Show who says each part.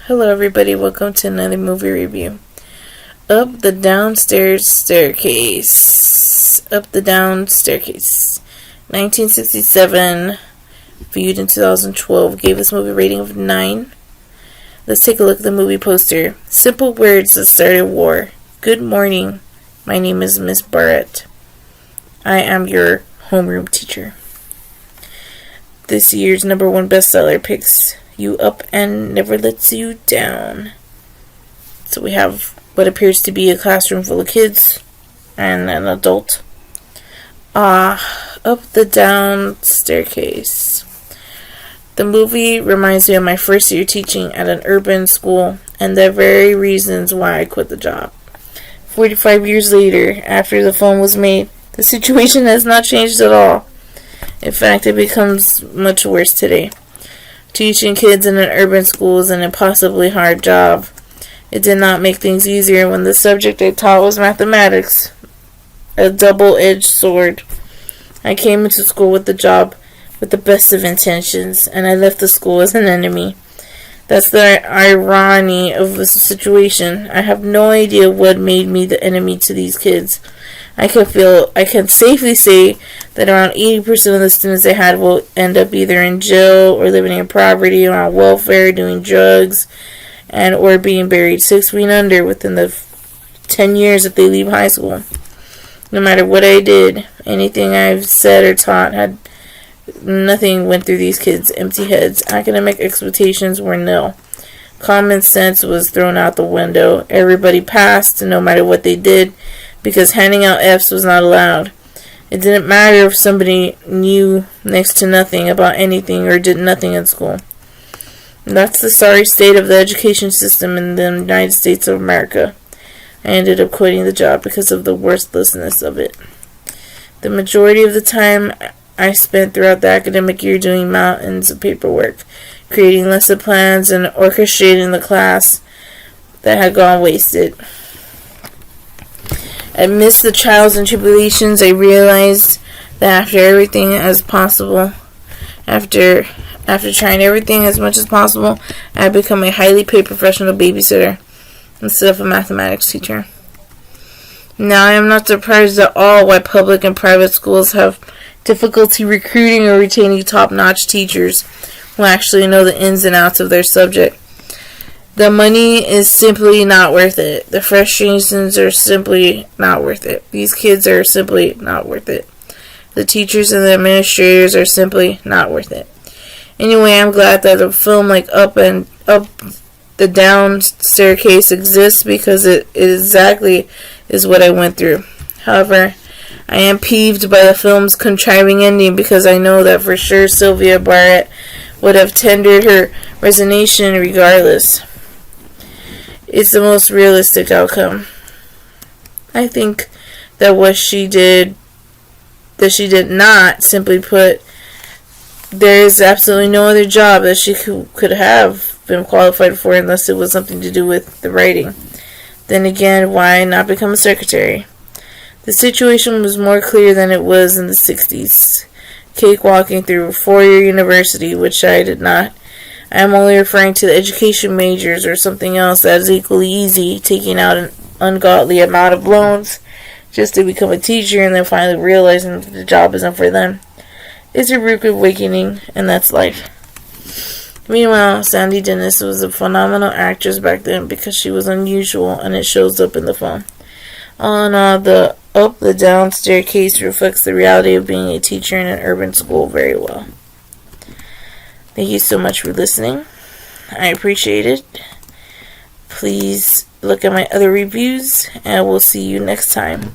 Speaker 1: Hello everybody, welcome to another movie review. Up the Downstairs Staircase. Up the Down Staircase. 1967, viewed in 2012, gave this movie a rating of 9. Let's take a look at the movie poster. Simple words that started war. Good morning, my name is Miss Barrett. I am your homeroom teacher. This year's #1 bestseller picks you up and never lets you down. So we have what appears to be a classroom full of kids and an adult. Up the Down Staircase. The movie reminds me of my first year teaching at an urban school and the very reasons why I quit the job. 45 years later, after the film was made, the situation has not changed at all. In fact, it becomes much worse today. Teaching kids in an urban school is an impossibly hard job. It did not make things easier when the subject I taught was mathematics, a double-edged sword. I came into school with the job with the best of intentions, and I left the school as an enemy. That's the irony of the situation. I have no idea what made me the enemy to these kids. I can safely say that around 80% of the students I had will end up either in jail or living in poverty or on welfare, doing drugs, and or being buried 6 feet under within the 10 years that they leave high school. No matter what I did, anything I've said or taught, nothing went through these kids' empty heads. Academic expectations were nil. Common sense was thrown out the window. Everybody passed, no matter what they did, because handing out F's was not allowed. It didn't matter if somebody knew next to nothing about anything or did nothing in school. That's the sorry state of the education system in the United States of America. I ended up quitting the job because of the worthlessness of it. The majority of the time I spent throughout the academic year doing mountains of paperwork, creating lesson plans, and orchestrating the class that had gone wasted. Amidst the trials and tribulations, I realized that after trying everything as much as possible, I had become a highly paid professional babysitter instead of a mathematics teacher. Now I am not surprised at all why public and private schools have difficulty recruiting or retaining top-notch teachers who actually know the ins and outs of their subject. The money is simply not worth it. The frustrations are simply not worth it. These kids are simply not worth it. The teachers and the administrators are simply not worth it. Anyway, I'm glad that a film like Up the Down Staircase exists because it exactly is what I went through. However, I am peeved by the film's contriving ending because I know that for sure Sylvia Barrett would have tendered her resignation regardless. It's the most realistic outcome. I think that she did not, simply put, there is absolutely no other job that she could have been qualified for unless it was something to do with the writing. Then again, why not become a secretary? The situation was more clear than it was in the 60s. Cakewalking through a 4-year university, which I did not. I am only referring to the education majors or something else that is equally easy, taking out an ungodly amount of loans just to become a teacher and then finally realizing that the job isn't for them. It's a rude awakening, and that's life. Meanwhile, Sandy Dennis was a phenomenal actress back then because she was unusual, and it shows up in the film. All in all, the Up the Down Staircase reflects the reality of being a teacher in an urban school very well. Thank you so much for listening. I appreciate it. Please look at my other reviews, and we'll see you next time.